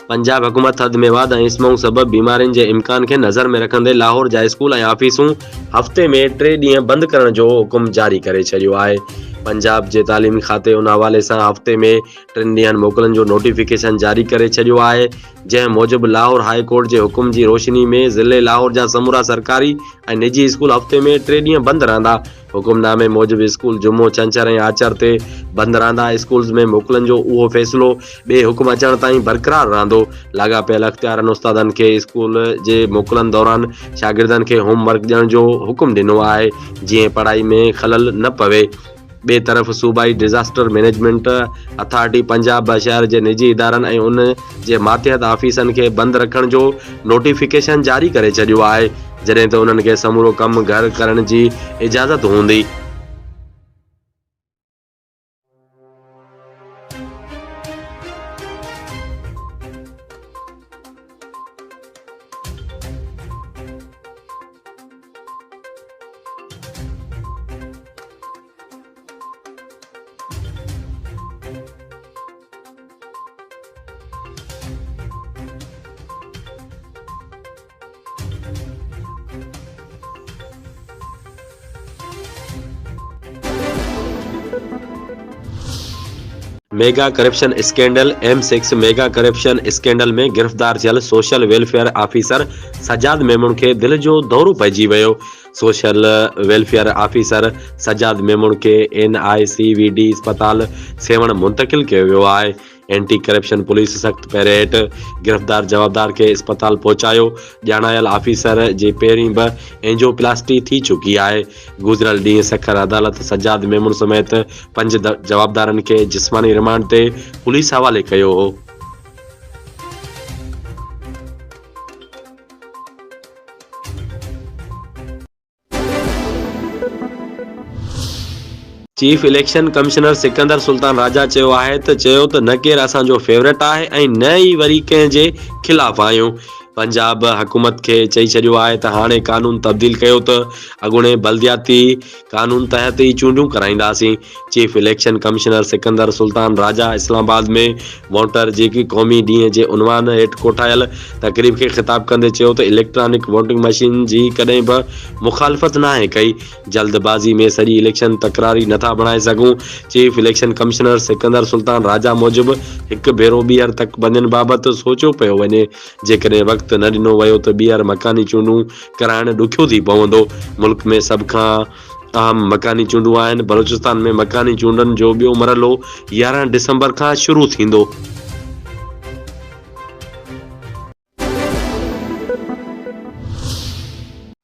पंजाब हुकूमत थधि में वाध ऐं स्मॉग सबबि बीमारियुनि जे इम्कान खे नज़र में रखंदे लाहौर जा स्कूल ऐं ऑफिसूं हफ़्ते में 3 ॾींहं बंदि करण जो हुकुम जारी करे छॾियो आहे। पंजाब जे तालीमी खाते उन हवाले सां हफ़्ते में 3 ॾींहनि मोकलनि जो नोटिफिकेशन जारी करे छॾियो आहे, जंहिं मूजिबि लाहौर हाई कोर्ट जे हुकुम जी रोशनी में ज़िले लाहौर जा समूरा सरकारी ऐं निजी स्कूल हफ़्ते में 3 ॾींहं बंदि रहंदा। हुकुमनामे मूजिबि स्कूल जुमो, छंछरु ऐं आचर ते बंदि रहंदा। स्कूल्स में मोकलनि जो उहो फ़ैसिलो ॿिए हुकुम अचण ताईं बरक़रार रहंदो। लाॻापियल अख़्तियारनि उस्तादनि खे स्कूल जे मोकलनि दौरान शागिर्दनि खे होमवर्क ॾियण जो हुकुम ॾिनो आहे, जीअं पढ़ाई में ख़लल न पवे। ॿिए तरफ़ सूबाई डिज़ास्टर मैनेजमेंट अथॉरिटी पंजाब शहर जे निजी इदारनि ऐं उन जे मातहत ऑफिसनि खे बंदि रखण जो नोटिफिकेशन जारी करे छॾियो आहे, जॾहिं त उन्हनि खे समूरो कमु घर करण जी इजाज़त हूंदी। Mega corruption scandal M6 mega corruption scandal में गिरफ़्तार थियल social welfare officer Sajjad Memon खे दिलि जो दौरो पइजी वियो। Social welfare officer Sajjad Memon खे NICVD अस्पताल सेवण मुंतकिल कयो वियो आहे। एंटी करप्शन पुलिस सख़्त पहिरे हेठि गिरफ़्तार जवाबदार खे अस्पताल पहुचायो। ॼाणायल ऑफिसर जी पहिरीं बि एंजियोप्लास्टी थी चुकी आहे। गुज़िरियल ॾींहुं सखर अदालत सजाद मेमून समेत 5 जवाबदारनि खे जिस्मानी रिमांड ते पुलिस हवाले कयो हो। Chief election commissioner Sikandar Sultan Raja चयो त न केरु असांजो फेवरेट आहे ऐं न ई वरी कंहिं जे ख़िलाफ़ आहियूं। पंजाब हुकूमत खे चई छॾियो आहे त हाणे कानून तब्दील कयो त अॻूणे बल्दियाती कानून तहत ई चूंडियूं कराईंदासीं। Chief election commissioner Sikandar Sultan Raja Islamabad में वोटर जेकी क़ौमी ॾींहं जे उनवान हेठि कोठायल तक़रीब खे ख़िताब कंदे चयो त इलेक्ट्रॉनिक वोटिंग मशीन जी कॾहिं बि मुखालफ़त नाहे कई। जल्दबाज़ी में सॼी इलेक्शन तकरारी नथा बणाए सघूं। Chief election commissioner Sikandar Sultan Raja मूजिबि हिकु भेरो ॿीहर तकबंदियुनि बाबति सोचियो पियो वञे। जेकॾहिं वक़्तु न ॾिनो वियो त ॿीहर मकानी चूंडूं कराइण ॾुखियो थी पवंदो। मुल्क में सभ खां अहम मकानी चूंडूं आहिनि। बलूचिस्तान में मकानी चूंडनि जो ॿियो मरहलो 11 दिसंबर खां शुरू थींदो।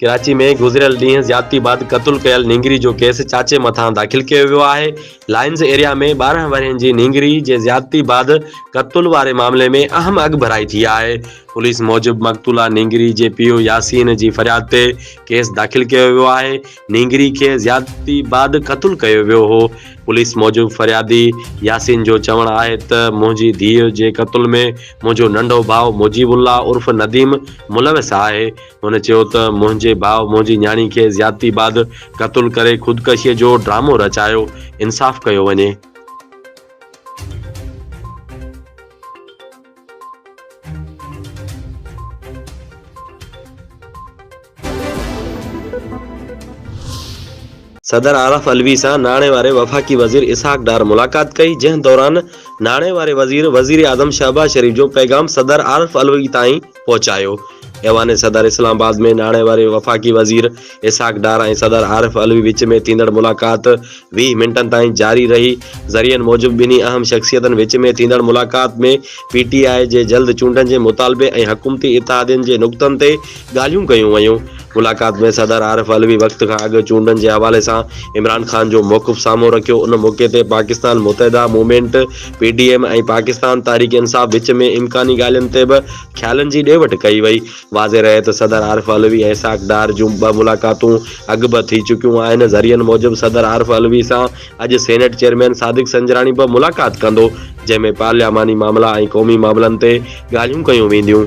कराची में गुज़िरियल ॾींहुं ज़्यादती बाद क़तल कयल नींगरी जो केस चाचे मथां दाख़िल कयो वियो आहे। लाइन्स एरिया में 12 वरहनि जी नींगरी जे ज़्यादती बाद क़तल वारे मामले में अहम अॻभराई थी आहे। पुलिस मूजिबि मक़तूला नींगरी जे पीउ यासीन जी फरियाद ते केस दाख़िल कयो वियो आहे। नींगरी खे ज़्यादती बाद क़तल कयो वियो हो। पुलिस मूजिबि फरियादी यासीन जो चवणु आहे त मुंहिंजी धीउ जे क़तल में मुंहिंजो नंढो भाउ मुजीबुल्ला उर्फ़ नदीम मुलविस आहे। हुन चयो त मुंहिंजे भाउ मुंहिंजी न्याणी खे ज़्यादती बाद क़तल करे ख़ुदकशीअ जो ड्रामो रचायो। इंसाफ़ कयो वञे। सदर आरफ अलवी सां नाणे वारे वफ़ाक़ी वज़ीर इसहाक डार मुलाक़ात कई, जंहिं दौरान नाणे वारे वज़ीर आज़म शहबाज शरीफ़ जो पैगाम सदर आरफ अलवी ताईं पहुचायो। ऐवान सदर इस्लामाबाद में नाणे वारे वफ़ाक़ी वज़ीर इसहाक डार ऐं सदर आरिफ अलवी विच में थींदड़ मुलाक़ात 20 मिंटनि ताईं जारी रही। ज़रियनि मूजिबि ॿिन्ही अहम शख़्सियतनि विच में थींदड़ मुलाक़ात में PTI जे जल्द चूंडनि जे मुतालबे ऐं हुकूमती इतिहादियुनि जे नुक़्तनि ते ॻाल्हियूं कयूं वयूं। मुलाक़ात में सदर आरिफ अलवी वक़्त खां अॻु चूंडनि जे हवाले सां इमरान ख़ान जो मौक़िफ़ साम्हूं रखियो। उन मौक़े ते पाकिस्तान मुतहिदा मूवमेंट PTM ऐं पाकिस्तान तहरीक इंसाफ़ विच में इम्कानी ॻाल्हियुनि ते बि ख़्यालनि जी ॾे वठि कई वई। वाज़े रहे त सदर आरिफ अलवी ऐं इसहाक डार जूं 2 मुलाक़ातूं अॻु बि थी चुकियूं आहिनि। ज़रियनि मूजिबि सदर आरिफ अलवी सां अॼु सेनेट चेयरमैन सादिक संजराणी बि मुलाक़ात कंदो, जंहिंमें पार्लियामानी मामला ऐं क़ौमी मामलनि ते ॻाल्हियूं कयूं वेंदियूं।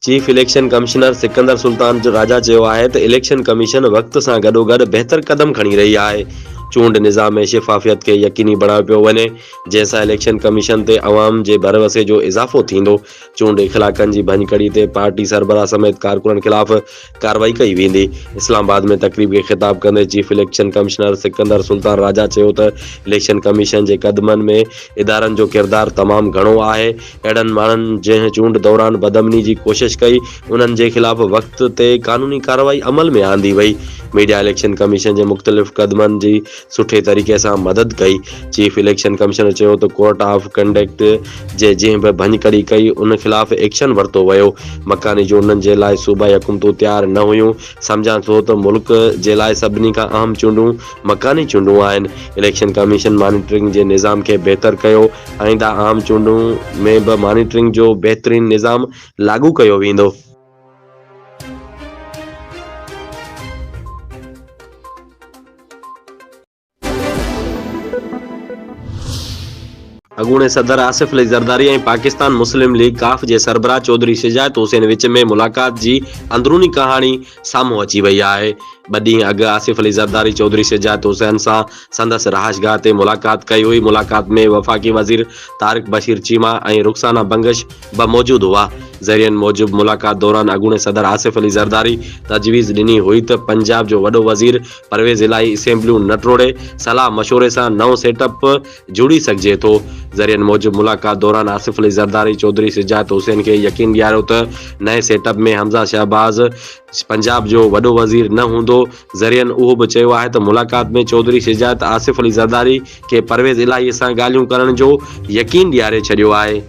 Chief election commissioner Sikandar Sultan Raja चयो आहे त इलेक्शन कमीशन वक़्त सां गॾोगॾु बहितर क़दम खणी रही आहे। चूंड निज़ाम में शिफ़ाफ़ियत खे यकीनी बणायो पियो वञे, जंहिंसां इलेक्शन कमीशन ते अवाम जे भरवसे जो इज़ाफ़ो थींदो। चूंड इख़लाक़नि जी भञकड़ी ते पार्टी सरबराह समेत कारकुननि ख़िलाफ़ कार्रवाई कई वेंदी। इस्लामाबाद में तक़रीब खे ख़िताब कंदे chief election commissioner Sikandar Sultan Raja चयो त इलेक्शन कमीशन जे क़दमनि में इदारनि जो किरदारु तमामु घणो आहे। अहिड़नि माण्हुनि जंहिं चूंड दौरान बदअमनी जी कोशिश कई, उन्हनि जे ख़िलाफ़ वक़्त ते क़ानूनी कार्रवाई अमल में आंदी वई। मीडिया इलेक्शन कमीशन जे मुख़्तलिफ़ क़दमनि जी सुठे तरीक़े सां मदद कई। चीफ इलेक्शन कमिश्नर चयो त कोर्ट ऑफ कंडक्ट जे जंहिं बि भञकड़ी कई, उन ख़िलाफ़ एक्शन वरितो वियो। मकानी चूंडनि जे लाइ सूबाई हुकूमतूं तयारु न हुयूं। सम्झां थो त मुल्क जे लाइ सभिनी खां अहम चूंडूं मकानी चूंडूं आहिनि। इलेक्शन कमीशन मॉनिटरिंग जे निज़ाम खे बहितर कयो। आईंदा आम चूंडूं में बि मॉनिटरिंग जो बहितरीन निज़ाम लागू कयो वेंदो। अॻूणे सदर आसिफ अली ज़रदारी ऐं पाकिस्तान मुस्लिम लीग काफ जे सरबराह चौधरी शिजायत हुसैन विच में मुलाक़ात जी अंदरूनी कहाणी साम्हूं अची वई आहे। ॿ ॾींहं अॻु आसिफ अली ज़रदारी चौधरी शिजायत हुसैन सां संदसि रहाशगाह ते मुलाक़ात कई हुई। मुलाक़ात में वफ़ाक़ी वज़ीर तारिक बशीर चीमा ऐं रुख़साना बंगश बि मौजूदु हुआ। ज़रियनि मूजिबि मुलाक़ात दौरान अॻूणे सदर आसिफ अली ज़रदारी तजवीज़ ॾिनी हुई त पंजाब जो वॾो वज़ीर परवेज़ इलाही असेंबलियूं न टोड़े, सलाह मशवरे सां नओं सेटअप जुड़ी सघिजे थो। ज़रियनि मूजिबि मुलाक़ात दौरान आसिफ अली ज़रदारी चौधरी सिजात हुसैन खे यकीन ॾियारियो त नए सेटअप में हमज़ा शहबाज़ पंजाब जो वॾो वज़ीर न हूंदो। ज़रियनि उहो बि चयो आहे त मुलाक़ात में चौधरी सिजात आसिफ अली ज़रदारी खे परवेज़ इलाही सां ॻाल्हियूं करण जो यकीन ॾियारे छॾियो आहे।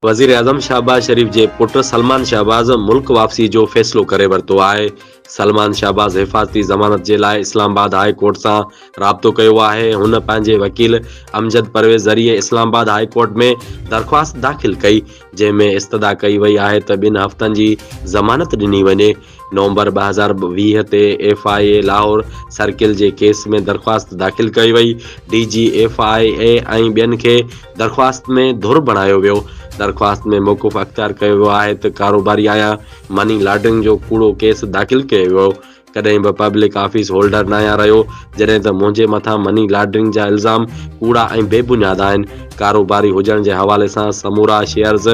वज़ीर आज़म शहबाज शरीफ़ जे पुटु सलमान शहबाज़ मुल्क वापसी जो फ़ैसिलो करे वरितो आहे। सलमान शहबाज़ हिफ़ाज़ती ज़मानत जे लाइ इस्लामाबाद हाई कोर्ट सां राब्तो कयो आहे। हुन पंहिंजे वकील अमजद परवेज़ ज़रिए इस्लामाबाद हाई कोर्ट में दरख़्वास्त दाख़िल कई, जंहिं में इस्तदा कई वई आहे त 2 हफ़्तनि जी ज़मानत ॾिनी वञे। नवंबर 2020 ते FIA लाहौर सर्किल जे केस में दरख़्वास्त दाख़िल कई वई। DG FIA ऐं ॿियनि खे दरख़्वास्त में धुर बणायो वियो। दरख़्वास्त में मौक़ूफ़ अख़्तियार कयो वियो आहे त कारोबारी आया मनी लॉन्ड्रिंग जो कूड़ो केस दाख़िल कयो वियो। कॾहिं बि पब्लिक ऑफिस होल्डर न आहियां रहियो, जॾहिं त मुंहिंजे मथां मनी लॉन्ड्रिंग जा इल्ज़ाम कूड़ा ऐं बेबुनियाद आहिनि। कारोबारी हुजण जे हवाले सां समूरा शेयर्स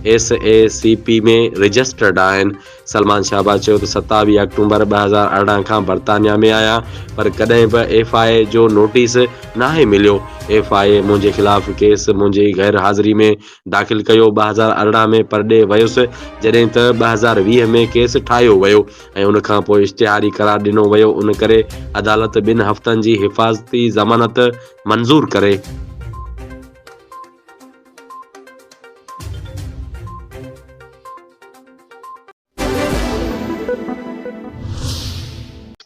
SACP में रजिस्टर्ड आहिनि। सलमान शहबाज चयो त 27 अक्टूबर 2018 खां बर्तानिया में आहियां, पर कॾहिं बि FIA जो नोटिस नाहे मिलियो। FIA मुंहिंजे ख़िलाफ़ केस मुंहिंजी गैर हाज़िरी में दाख़िल कयो। 2018 में परॾे वयुसि, जॾहिं त 2020 में केस ठाहियो वियो ऐं उन खां पोइ इश्तिहारी करार ॾिनो वियो। उन करे अदालत 2 हफ़्तनि जी हिफ़ाज़ती ज़मानत मंज़ूर करे।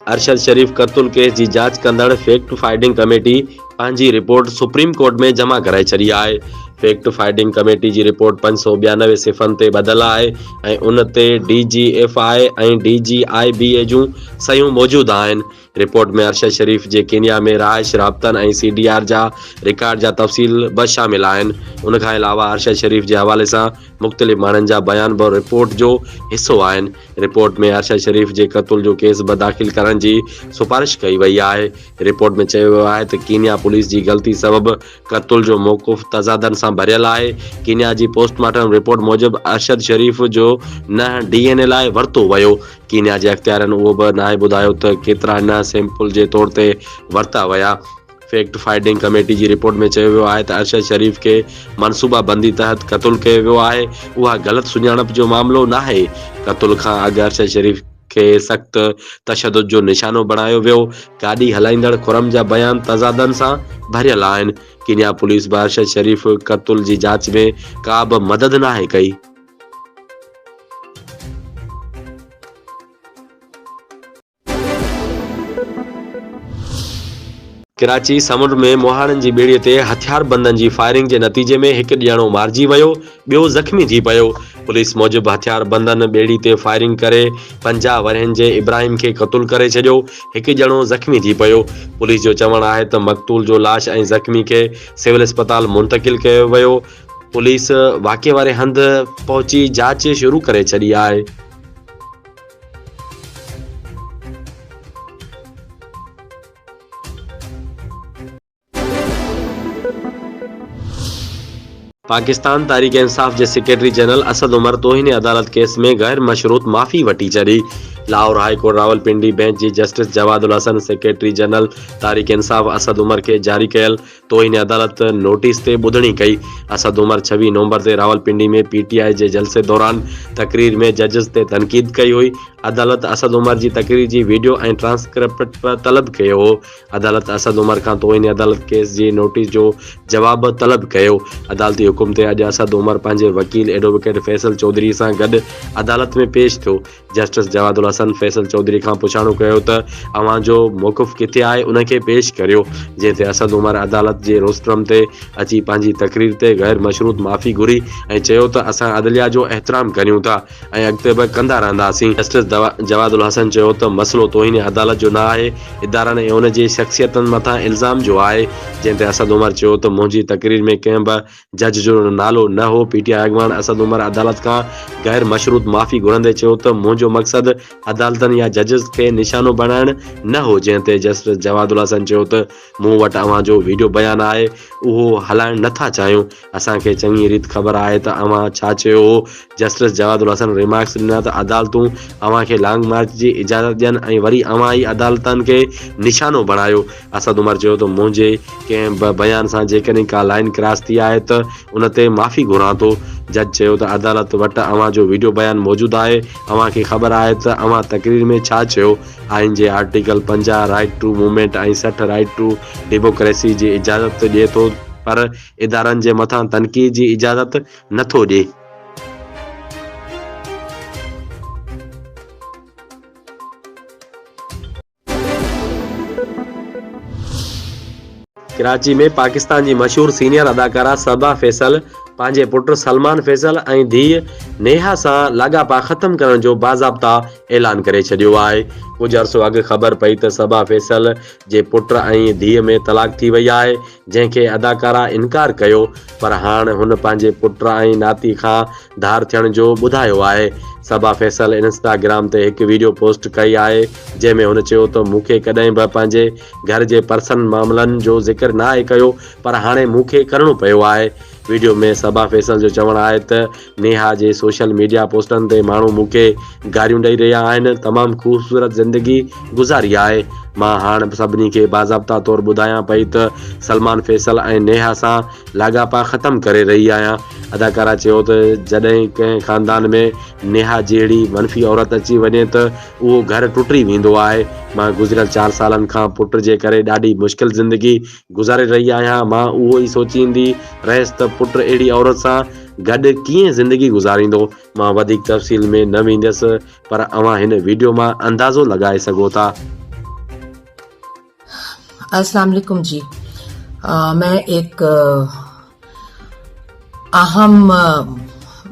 अरशद शरीफ़ क़त्ल केस जी जांच कंदड़ फैक्ट फाइंडिंग कमेटी पंहिंजी रिपोर्ट सुप्रीम कोर्ट में जमा कराए छॾी आहे। फैक्ट फाइंडिंग कमेटी जी रिपोर्ट 592 सिफ़नि ते ॿधल आहे ऐं उन ते DG FI ऐं DG IBA जूं सयूं मौजूदु आहिनि। रिपोर्ट में अरशद शरीफ़ जे केनिया में रहाइश, राब्तनि ऐं CDR जा रिकॉर्ड जा तफ़सील बि शामिल आहिनि। उन खां अलावा अरशद शरीफ़ जे हवाले सां मुख़्तलिफ़ माण्हुनि जा बयान बि रिपोर्ट जो हिसो आहिनि। रिपोर्ट में अरशद शरीफ़ जे क़त्ल जो केस बि दाख़िल करण जी सिफ़ारिश कई वई आहे। रिपोर्ट में चयो वियो आहे त कीनिया पुलिस जी ग़लती सबबि क़त्ल जो मौक़ूफ़ तज़ादनि सां भरियल आहे। कीनिया जी पोस्टमार्टम रिपोर्ट मूजिबि अरशद शरीफ़ जो न DNA लाइ वरितो वियो। कीनिया जे अख़्तियारनि उहो बि नाहे ॿुधायो त केतिरा न सैंपल जे तौर ते वरिता विया। फैक्ट फाइंडिंग कमेटी जी रिपोर्ट में चयो वियो आहे त अरशद शरीफ़ खे मनसूबा बंदी तहत क़त्ल कयो वियो आहे। उहा ग़लति सुञाणप जो मामिलो नाहे। क़त्ल खां अॻु अरशद शरीफ़ खे सख़्त तशदुद जो निशानो बणायो वियो। गाॾी हलाईंदड़ खुरम जा बयान तज़ादनि सां भरियल आहिनि। कीनिया पुलिस बि अरशद शरीफ़ क़त्ल जी जांच में का बि मदद नाहे कई। कराची समुंड में मोहाणनि जी ॿेड़ीअ ते हथियार बंदनि जी फायरिंग जे नतीजे में हिकु ॼणो मारिजी वियो, ॿियो ज़ख़्मी थी पियो। पुलिस मूजिबि हथियार बंदनि ॿेड़ी ते फायरिंग करे 50 वरहनि जे इब्राहिम खे क़त्ल करे छॾियो। हिकु ॼणो ज़ख़्मी थी पियो। पुलिस जो चवणु आहे त मक़तूल जो लाश ऐं ज़ख़्मी खे सिविल अस्पताल मुंतक़िल कयो वियो। पुलिस वाक़े वारे हंध पहुची जांच शुरू करे छॾी आहे। पाकिस्तान तहरीक इंसाफ जे सेक्रेटरी जनरल असद उमर तोहिन अदालत केस में गैर मशरूत माफ़ी वठी छॾी। Lahore high court Rawalpindi bench जी justice Jawadul Hassan secretary general Tehreek Insaf Asad Umar के जारी कयल तोहिन अदालत नोटिस ते ॿुधणी कई। असद उमर 26 नवंबर ते रावलपिंडी में PTI जे जलसे दौरान तकरीर में जजिस ते तनक़ीद कई हुई। अदालत असद उमर जी तकरीर जी वीडियो ऐं ट्रांसक्रिप्ट तलब कयो हो। अदालत असद उमर खां तोहिन अदालत केस जी नोटिस जो जवाब तलब कयो। अदालती हुकुम ते अॼु असद उमर पंहिंजे वकील एडवोकेट फैसल चौधरी सां गॾु अदालत में पेश थियो। जस्टिस जवादुल हसन फैसल चौधरी खां पुछाणो कयो त अव्हां जो मौक़िफ़ किथे आहे, उनखे पेश करियो। जंहिं ते असद उमर अदालत जे रोस्ट्रम ते अची पंहिंजी तकरीर ते गैर मशरूत माफ़ी घुरी ऐं चयो त असां अदलिया जो एहतराम करियूं था ऐं अॻिते बि कंदा रहंदासीं। जस्टिस जवादुल हसन चयो त मसइलो तोहिन अदालत जो न आहे, इदारनि ऐं उन जी शख़्सियतनि मथां इल्ज़ाम जो आहे। जंहिं ते असद उमर चयो त मुंहिंजी तकरीर में कंहिं बि जज जो नालो न हो। PTI अॻवान असद उमर अदालत खां गैर मशरूत माफ़ी घुरंदे चयो त मुंहिंजो मक़सदु अदालतनि या जजिस खे निशानो बणाइण न हो। जंहिं ते जस्टिस जवादुल हसन चयो त मूं वटि अव्हां जो वीडियो बयान आहे, उहो हलाइण नथा चाहियूं। असांखे चङी रीति ख़बर आहे त अव्हां छा चयो हो। जस्टिस जवादुल हसन रिमार्क्स ॾिना त अदालतूं अव्हां खे लॉन्ग मार्च जी इजाज़त ॾियनि ऐं वरी अव्हां ई अदालतनि खे निशानो बणायो। असद उमर चयो त मुंहिंजे कंहिं बि बयान सां जेकॾहिं का लाइन क्रॉस थी आहे त उन ते माफ़ी घुरां थो। जज चयो त अदालत वटि अव्हां जो वीडियो बयान मौजूदु आहे। अव्हां खे ख़बर आहे त अव्हां तकरीर में छा चयो। आइन जे आर्टिकल 50 राइट टू मूवमेंट ऐं 60 राइट टू डेमोक्रेसी जी इजाज़त ॾिए थो, पर इदारनि जे मथां तनक़ीद जी इजाज़त नथो ॾिए। कराची में पाकिस्तान जी मशहूर सीनियर अदाकारा सबा फैसल पंहिंजे पुटु सलमान फैसल ऐं धीउ नेहा सां लाॻापा ख़तम करण जो बाज़ाब्ता ऐलान करे छॾियो आहे। कुझु अरसो अॻु ख़बर पई त सबा फैसल जे पुटु ऐं धीउ में तलाक थी वई आहे, जंहिंखे अदाकारा इनकार कयो, पर हाणे हुन पंहिंजे पुटु ऐं नाती खां धार थियण जो ॿुधायो आहे। सबा फैसल इंस्टाग्राम ते हिकु वीडियो पोस्ट कई आहे, जंहिं में हुन चयो त मूंखे कॾहिं बि पंहिंजे घर जे पर्सनल मामलनि जो ज़िक्र न आहे कयो, पर हाणे मूंखे करिणो पियो आहे। वीडियो में सबा फैसल जो चवणु आहे त नेहा जे सोशल मीडिया पोस्टनि ते माण्हू मूंखे गारियूं ॾेई रहिया आहिनि। तमामु ख़ूबसूरत ज़िंदगी गुज़ारी आहे। मां हाणे सभिनी खे बाज़ाब्ता तौरु ॿुधायां पई त सलमान फैसल ऐं नेहा सां लाॻापा ख़तमु करे रही आहियां। अदाकारा चयो त जॾहिं कंहिं ख़ानदान में नेहा जहिड़ी मनफ़ी औरत अची वञे त उहो घर टुटी वेंदो आहे। मां गुज़िरियल 4 सालनि खां पुट जे करे ॾाढी मुश्किल ज़िंदगी गुज़ारे रही आहियां। मां उहो ई सोचींदी रहियसि त पुट अहिड़ी औरत सां गॾु कीअं ज़िंदगी गुज़ारींदो। मां वधीक तफ़सील में न वेंदसि, पर अव्हां हिन वीडियो मां अंदाज़ो लॻाए सघो था। अस्सलाम वालेकुम जी। मैं एक अहम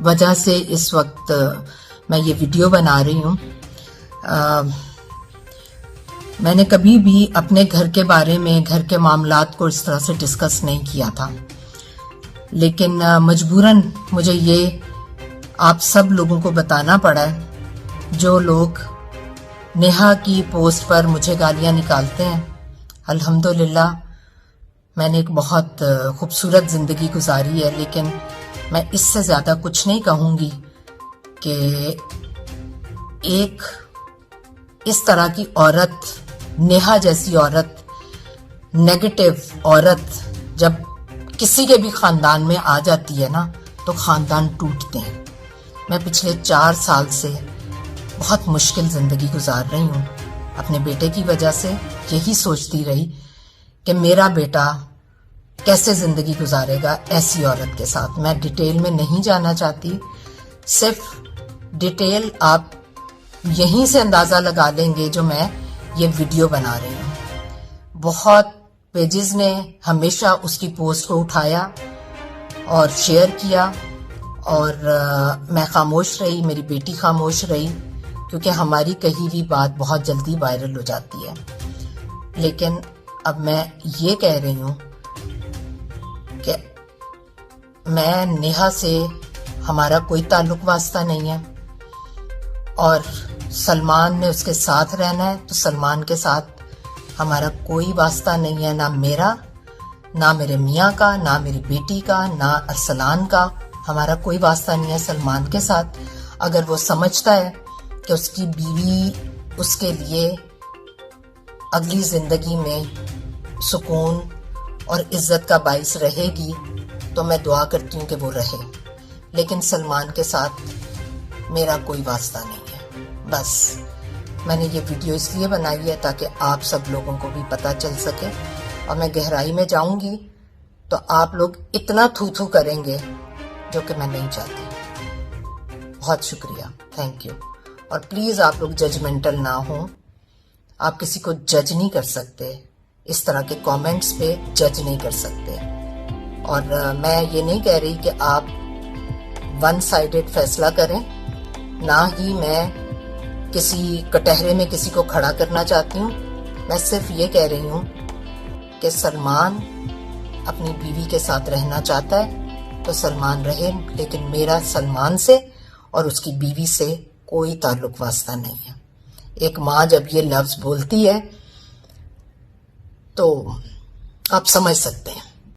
वजह से इस वक्त मैं ये वीडियो बना रही हूँ। मैंने कभी भी अपने घर के बारे में, घर के मामलात को इस तरह से डिस्कस नहीं किया था, लेकिन मजबूरन मुझे ये आप सब लोगों को बताना पड़ा है जो लोग नेहा की पोस्ट पर मुझे गालियां निकालते हैं। अल्हम्दुलिल्लाह मैंने एक बहुत खूबसूरत ज़िंदगी गुजारी है, लेकिन मैं इससे ज़्यादा कुछ नहीं कहूँगी कि एक इस तरह की औरत, नेहा जैसी औरत, नेगेटिव औरत जब किसी के भी ख़ानदान में आ जाती है ना, तो ख़ानदान टूटते हैं। मैं पिछले 4 साल से बहुत मुश्किल ज़िंदगी गुजार रही हूँ अपने बेटे की वजह से। यही सोचती रही कि मेरा बेटा कैसे ज़िंदगी गुजारेगा ऐसी औरत के साथ। मैं डिटेल में नहीं जाना चाहती, सिर्फ डिटेल आप यहीं से अंदाज़ा लगा लेंगे जो मैं ये वीडियो बना रही हूँ। बहुत पेजेस ने हमेशा उसकी पोस्ट को उठाया और शेयर किया, और मैं खामोश रही, मेरी बेटी खामोश रही, क्योंकि हमारी कही हुई बात बहुत जल्दी वायरल हो जाती है। लेकिन अब मैं ये कह रही हूँ कि मैं नेहा से हमारा कोई ताल्लुक वास्ता नहीं है, और सलमान ने उसके साथ रहना है तो सलमान के साथ हमारा कोई वास्ता नहीं है, ना मेरा, ना मेरे मियाँ का, ना मेरी बेटी का, ना अरसलान का। हमारा कोई वास्ता नहीं है सलमान के साथ। अगर वो समझता है कि उसकी बीवी उसके लिए अगली जिंदगी में सुकून और इज्जत का बाइस रहेगी तो मैं दुआ करती हूँ कि वो रहे, लेकिन सलमान के साथ मेरा कोई वास्ता नहीं है। बस मैंने ये वीडियो इसलिए बनाई है ताकि आप सब लोगों को भी पता चल सके, और मैं गहराई में जाऊंगी तो आप लोग इतना थू थू करेंगे जो कि मैं नहीं चाहती। बहुत शुक्रिया, थैंक यू। और प्लीज़ आप लोग जजमेंटल ना हो, आप किसी को जज नहीं कर सकते, इस तरह के कमेंट्स पे जज नहीं कर सकते। और मैं ये नहीं कह रही कि आप वन साइडेड फैसला करें, ना ही मैं किसी कटहरे में किसी को खड़ा करना चाहती हूँ। मैं सिर्फ ये कह रही हूँ कि सलमान अपनी बीवी के साथ रहना चाहता है तो सलमान रहे, लेकिन मेरा सलमान से और उसकी बीवी से कोई ताल्लुक वास्ता नहीं है। एक माँ जब ये लफ्ज बोलती है तो आप समझ सकते हैं।